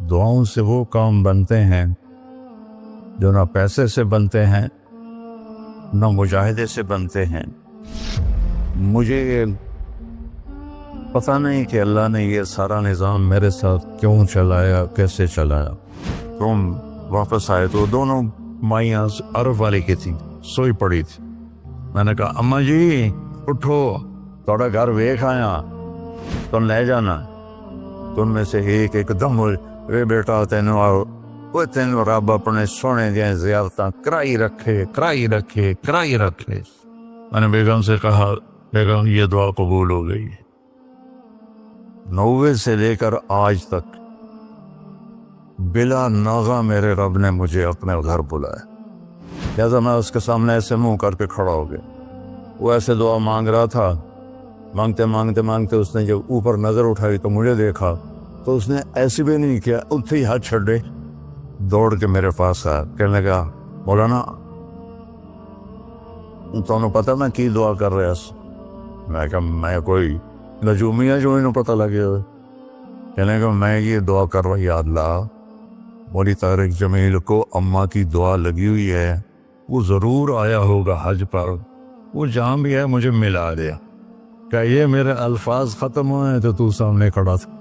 دعاؤں سے وہ کام بنتے ہیں جو نہ پیسے سے بنتے ہیں نہ مجاہدے سے بنتے ہیں۔ مجھے پتہ نہیں کہ اللہ نے یہ سارا نظام میرے ساتھ کیوں چلایا، کیسے چلایا۔ تم واپس آئے تو دونوں مائیاں عرب والی کی تھی، سوئی پڑی تھی۔ میں نے کہا اماں جی اٹھو، تھوڑا گھر ویکھ آیا، تم لے جانا۔ تم میں سے ایک دم وے بیٹا تینوں رب اپنے سونے دیا زیارتاں کرائی رکھے۔ میں نے بیگم سے کہا بیگم یہ دعا قبول ہو گئی۔ 90 سے لے کر آج تک بلا ناغہ میرے رب نے مجھے اپنے گھر بلایا، لہذا میں اس کے سامنے ایسے منہ کر کے کھڑا ہو گیا۔ وہ ایسے دعا مانگ رہا تھا، مانگتے اس نے جب اوپر نظر اٹھائی تو مجھے دیکھا تو اس نے ایسے بھی نہیں کیا، اتنے ہی ہاتھ چھڑے دوڑ کے میرے پاس آیا، کہنے لگا مولانا تمہیں پتہ میں کی دعا کر رہا سی؟ میں کہا میں کوئی نجومیہ جو انہوں پتہ لگے ہوئے۔ کہنے لگا میں یہ دعا کر رہا، یا اللہ مولی طارق جمیل کو اماں کی دعا لگی ہوئی ہے، وہ ضرور آیا ہوگا حج پر، وہ جہاں بھی ہے مجھے ملا دیا۔ کہ یہ میرے الفاظ ختم ہوئے تو تو سامنے کھڑا تھا۔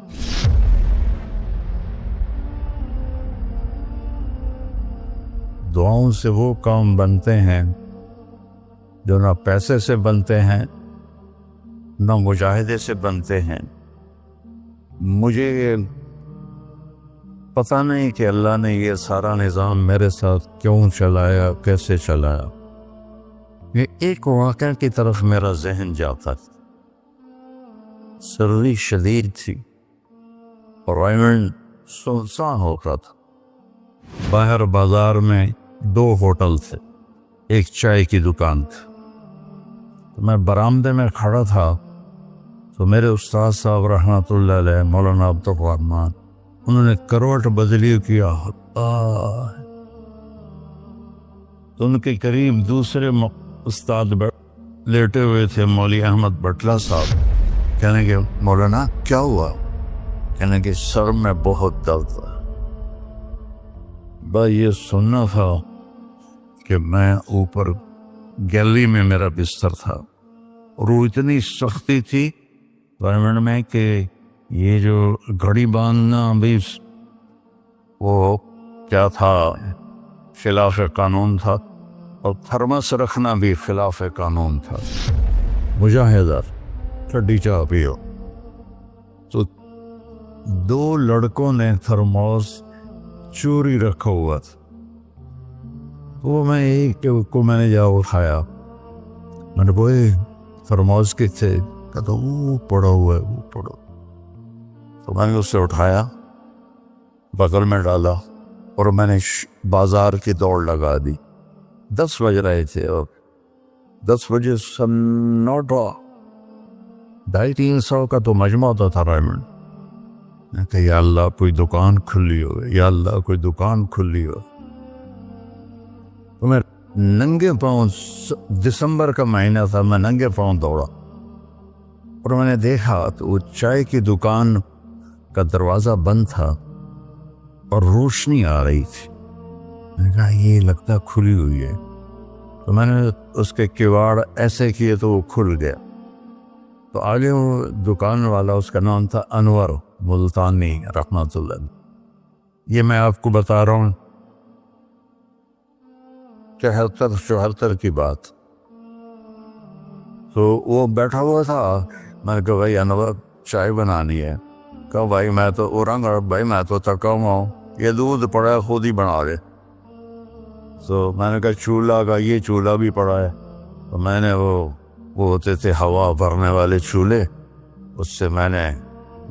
دعاؤں سے وہ کام بنتے ہیں جو نہ پیسے سے بنتے ہیں نہ مجاہدے سے بنتے ہیں۔ مجھے پتہ نہیں کہ اللہ نے یہ سارا نظام میرے ساتھ کیوں چلایا، کیسے چلایا۔ یہ ایک واقعہ کی طرف میرا ذہن جاتا تھا۔ سردی شدید تھی اور ریمنڈ سنسان ہو رہا تھا۔ باہر بازار میں 2 ہوٹل تھے، ایک چائے کی دکان تھی۔ تو میں برآمدے میں کھڑا تھا تو میرے استاد صاحب رحمۃ اللہ علیہ مولانا عبدالرحمان، انہوں نے کروٹ بدلی کیا۔ تو ان کے قریب دوسرے استاد لیٹے ہوئے تھے، مولوی احمد بٹلہ صاحب۔ کہنے کہ مولانا کیا ہوا؟ کہنے کہ سر میں بہت درد ہے۔ بس یہ سننا تھا کہ میں اوپر گیلری میں میرا بستر تھا اور وہ اتنی سختی تھی گورنمنٹ میں کہ یہ جو گھڑی باندھنا بھی وہ کیا تھا، خلاف قانون تھا، اور تھرمس رکھنا بھی خلاف قانون تھا۔ مجاہدہ ٹھنڈی چاہ پیو۔ تو 2 لڑکوں نے تھرموس چوری رکھا ہوا تھا، تو وہ میں ایک کو میں نے جا اٹھایا، میں نے بوئے تھرموس کے تھے، کہتا وہ پڑا ہوا ہے، وہ پڑا۔ تو میں نے اس سے اٹھایا، بغل میں ڈالا اور میں نے بازار کی دوڑ لگا دی۔ 10 بج رہے تھے اور 10 بجے سنوٹا 250-300 کا تو مجمع ہوتا تھا ریمنڈ۔ میں کہ یا اللہ کوئی دکان کھلی ہو، یا اللہ کوئی دکان کھلی ہو۔ تو میں ننگے پاؤں، دسمبر کا مہینہ تھا، میں ننگے پاؤں دوڑا اور میں نے دیکھا تو وہ چائے کی دکان کا دروازہ بند تھا اور روشنی آ رہی تھی۔ میں نے کہا یہ لگتا کھلی ہوئی ہے، تو میں نے اس کے کواڑ ایسے کیے تو وہ کھل گیا۔ تو آگے وہ دکان والا، اس کا نام تھا انور ملتانی رحمۃ اللہ۔ یہ میں آپ کو بتا رہا ہوں 73-74 کی بات۔ تو وہ بیٹھا ہوا تھا، میں نے کہا بھائی انور چائے بنانی ہے۔ کہا بھائی میں تو بھائی میں تو تھکا ہوا ہوں، یہ دودھ پڑا ہے خود ہی بنا دے۔ تو میں نے کہا چولہا کا، یہ چولہا بھی پڑا ہے۔ تو میں نے وہ ہوتے تھے ہوا بھرنے والے چولہے، اس سے میں نے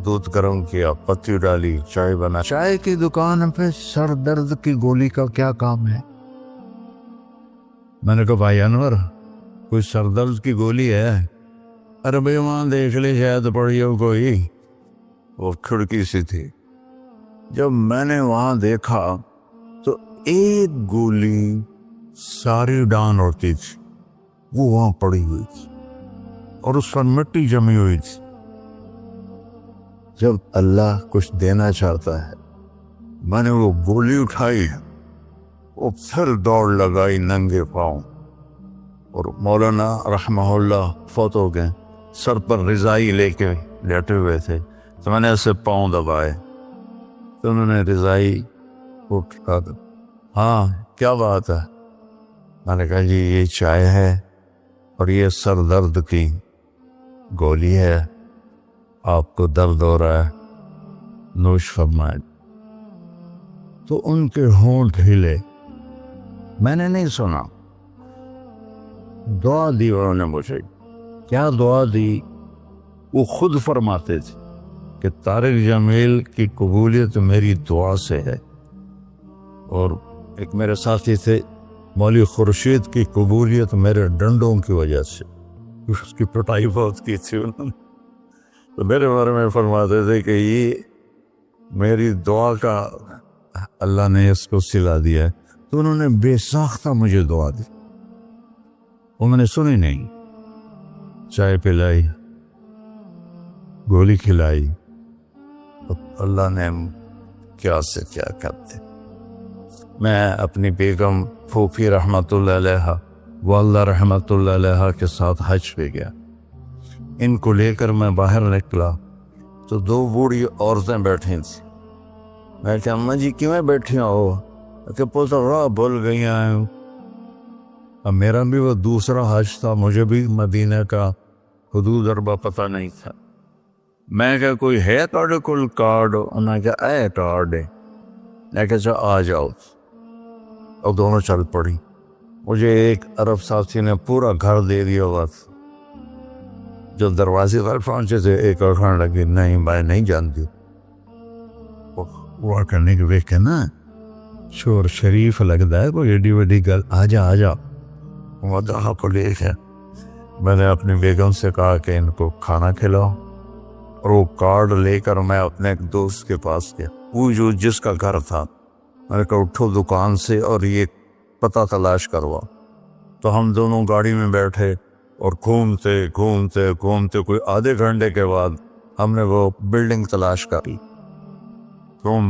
دودھ گرم کیا، پتی ڈالی، چائے بنا۔ چائے کی دکان پہ سر درد کی گولی کا کیا کام ہے؟ میں نے کہا بھائی انور کوئی سر درد کی گولی ہے؟ ارے بھائی وہاں دیکھ لے شاید پڑی ہو کوئی، وہ کھڑکی سی تھی۔ جب میں نے وہاں دیکھا تو ایک گولی ساری ڈان ہوتی تھی، وہ وہاں پڑی ہوئی تھی اور اس پر مٹی جمی ہوئی تھی۔ جب اللہ کچھ دینا چاہتا ہے میں نے وہ گولی اٹھائی، وہ پھر دوڑ لگائی ننگے پاؤں، اور مولانا رحمہ اللہ فوت ہو گئے، سر پر رضائی لے کے لیٹے ہوئے تھے، تو میں نے ایسے پاؤں دبائے تو انہوں نے رضائی اٹھا کر، ہاں کیا بات ہے؟ میں نے کہا جی یہ چائے ہے اور یہ سر درد کی گولی ہے، آپ کو درد ہو رہا ہے، نوش فرمائیں۔ تو ان کے ہونٹ ہلے، میں نے نہیں سنا، دعا دی انہوں نے مجھے۔ کیا دعا دی؟ وہ خود فرماتے تھے کہ طارق جمیل کی قبولیت میری دعا سے ہے، اور ایک میرے ساتھی تھے مولوی خورشید کی قبولیت میرے ڈنڈوں کی وجہ سے، اس کی پٹائی بہت کی تھی انہوں نے، تو میرے بارے میں فرماتے تھے کہ یہ میری دعا کا اللہ نے اس کو سلا دیا ہے۔ تو انہوں نے بے ساختہ مجھے دعا دی، وہ میں نے سنی نہیں، چائے پلائی، گولی کھلائی، اللہ نے کیا سے کیا کرتے۔ میں اپنی بیگم پھوپھی رحمۃ اللہ علیہ والدہ رحمۃ اللہ علیہ کے ساتھ حج پہ گیا، ان کو لے کر میں باہر نکلا تو دو بوڑھی عورتیں بیٹھی تھیں۔ میں کہ اماں جی کیوں بیٹھی ہو؟ کہ پوتا راہ بھول گئی ہیں۔ اب میرا بھی وہ دوسرا حج تھا، مجھے بھی مدینہ کا حدود اربا پتہ نہیں تھا۔ میں کہ کوئی ہے تھوڑے کول کارڈ؟ انہوں نے کہا اے کارڈ ہے۔ میں کہ آ جاؤ، اور دونوں چل پڑی۔ مجھے ایک عرب ساتھی نے پورا گھر دے دیا ہوا تھا۔ جو دروازے پر پہنچے تھے ایک اور کھانے لگی، نہیں میں نہیں جانتی۔ وہ کرنے کے ویکھے نا شور شریف لگتا ہے، کوئی ایڈی وڈی گل، آ جا آ جا۔ وہاں کو لے کے میں نے اپنی بیگم سے کہا کہ ان کو کھانا کھلاؤ، اور وہ کارڈ لے کر میں اپنے ایک دوست کے پاس گیا، وہ جو جس کا گھر تھا۔ میں نے کہا اٹھو دکان سے اور یہ پتہ تلاش کروا۔ تو ہم دونوں گاڑی میں بیٹھے اور گھومتے گھومتے گھومتے کوئی آدھے گھنٹے کے بعد ہم نے وہ بلڈنگ تلاش کری۔ تو ہم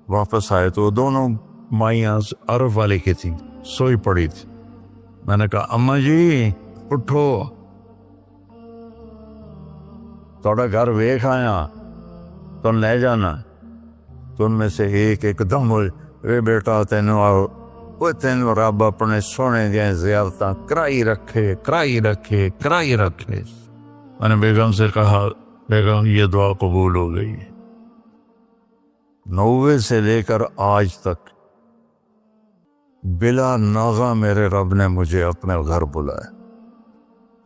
واپس آئے تو دونوں مائیاں عرب والے کی تھیں، سوئی پڑی تھی۔ میں نے کہا اماں جی اٹھو، تھوڑا گھر ویکھ آیا، تم لے جانا۔ تو ان میں سے ایک دم ہوئے، وے بیٹا تینوں آؤ، وہ تینوں رب اپنے سونے دیا زیارتاں کرائی رکھے کرائی رکھے کرائی رکھے۔ میں نے بیگم سے کہا بیگم یہ دعا قبول ہو گئی ہے۔ 90 سے لے کر آج تک بلا ناغہ میرے رب نے مجھے اپنے گھر بلایا۔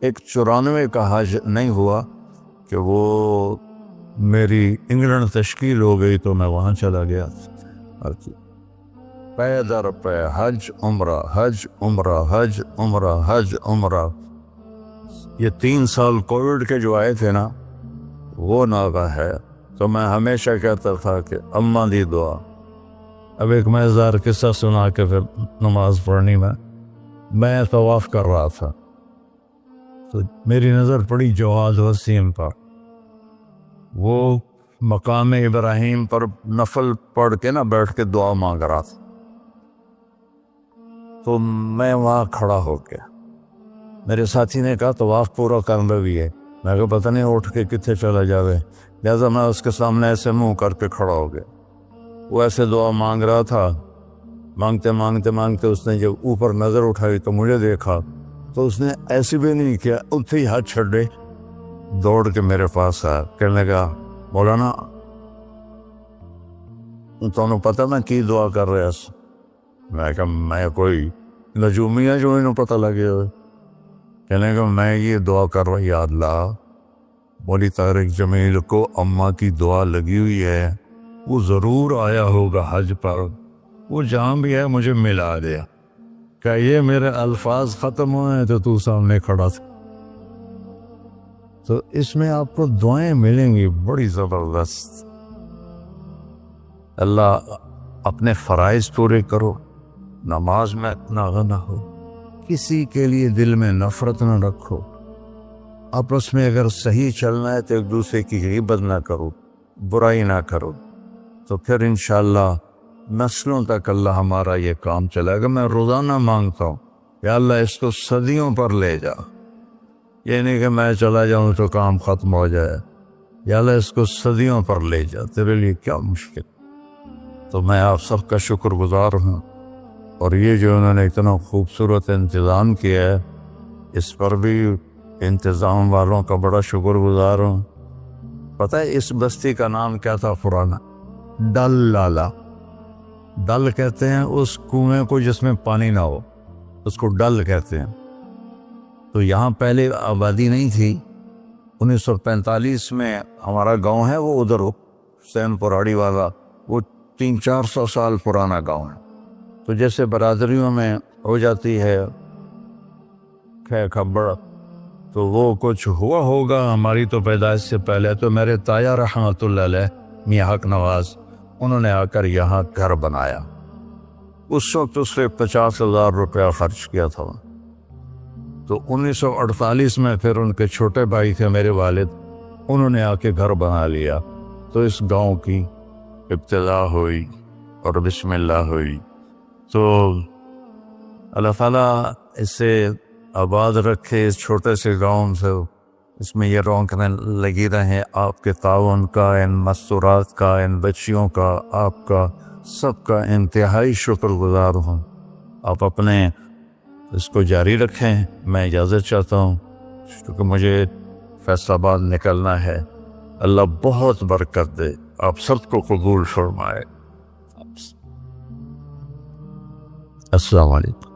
ایک 94 کا حج نہیں ہوا کہ وہ میری انگلینڈ تشکیل ہو گئی تو میں وہاں چلا گیا، پے در پے حج عمرہ حج عمرہ حج عمرہ حج عمرہ۔ یہ 3 سال کووڈ کے جو آئے تھے نا وہ ناغہ ہے۔ تو میں ہمیشہ کہتا تھا کہ اماں دی دعا۔ اب ایک مزار قصہ سنا کے پھر نماز پڑھنی میں طواف کر رہا تھا تو میری نظر پڑی جواز وسیم پر، وہ مقام ابراہیم پر نفل پڑھ کے نا بیٹھ کے دعا مانگ رہا تھا۔ تو میں وہاں کھڑا ہو گیا، میرے ساتھی نے کہا طواف پورا کرنا بھی ہے۔ میں کہا پتہ نہیں اٹھ کے کتنے چلا جاوے، لہٰذا میں اس کے سامنے ایسے منہ کر کے کھڑا ہو گیا۔ وہ ایسے دعا مانگ رہا تھا، مانگتے مانگتے مانگتے اس نے جب اوپر نظر اٹھائی تو مجھے دیکھا، تو اس نے ایسے بھی نہیں کیا، اتھے ہی ہاتھ چھڑے دوڑ کے میرے پاس آیا، کہنے لگا مولانا تمہیں پتہ میں کی دعا کر رہا سا؟ میں کہا میں کوئی نجومی ہے جو انہوں پتہ لگے ہوئے؟ کہنے لگا میں یہ دعا کر رہا، یا اللہ مولوی طارق جمیل کو اماں کی دعا لگی ہوئی ہے، وہ ضرور آیا ہوگا حج پر، وہ جہاں بھی ہے مجھے ملا دیا۔ کہ یہ میرے الفاظ ختم ہوئے تو تو سامنے کھڑا تھا۔ تو اس میں آپ کو دعائیں ملیں گی بڑی زبردست۔ اللہ اپنے فرائض پورے کرو، نماز میں ناغہ نہ ہو، کسی کے لیے دل میں نفرت نہ رکھو، آپس میں اگر صحیح چلنا ہے تو ایک دوسرے کی غیبت نہ کرو، برائی نہ کرو، تو پھر انشاءاللہ نسلوں تک اللہ ہمارا یہ کام چلے گا. میں روزانہ مانگتا ہوں یا اللہ اس کو صدیوں پر لے جا. یہ نہیں کہ میں چلا جاؤں تو کام ختم ہو جائے. یا اللہ اس کو صدیوں پر لے جا، تیرے لیے کیا مشکل. تو میں آپ سب کا شکر گزار ہوں، اور یہ جو انہوں نے اتنا خوبصورت انتظام کیا ہے اس پر بھی انتظام والوں کا بڑا شکر گزار ہوں. پتہ ہے اس بستی کا نام کیا تھا پرانا؟ ڈل لالا. ڈل کہتے ہیں اس کنویں کو جس میں پانی نہ ہو، اس کو ڈل کہتے ہیں. تو یہاں پہلے آبادی نہیں تھی. 1945 میں ہمارا گاؤں ہے وہ ادھر حسین پراڑی والا، وہ 300-400 سال پرانا گاؤں ہے. تو جیسے برادریوں میں ہو جاتی ہے خبر، تو وہ کچھ ہوا ہوگا ہماری تو پیدائش سے پہلے. تو میرے تایا رحمۃ اللہ علیہ میاں حق نواز، انہوں نے آ کر یہاں گھر بنایا. اس وقت اس سے 50,000 روپیہ خرچ کیا تھا. تو 1948 میں پھر ان کے چھوٹے بھائی تھے میرے والد، انہوں نے آ کے گھر بنا لیا. تو اس گاؤں کی ابتدا ہوئی اور بسم اللہ ہوئی. تو اللہ تعالیٰ اسے آباد رکھے، اس چھوٹے سے گاؤں سے اس میں یہ رونقیں لگی رہیں. آپ کے تعاون کا، ان مستورات کا، ان بچیوں کا، آپ کا سب کا انتہائی شکر گزار ہوں. آپ اپنے اس کو جاری رکھیں. میں اجازت چاہتا ہوں کیونکہ مجھے فیصل آباد نکلنا ہے. اللہ بہت برکت دے، آپ سب کو قبول فرمائے. السلام علیکم.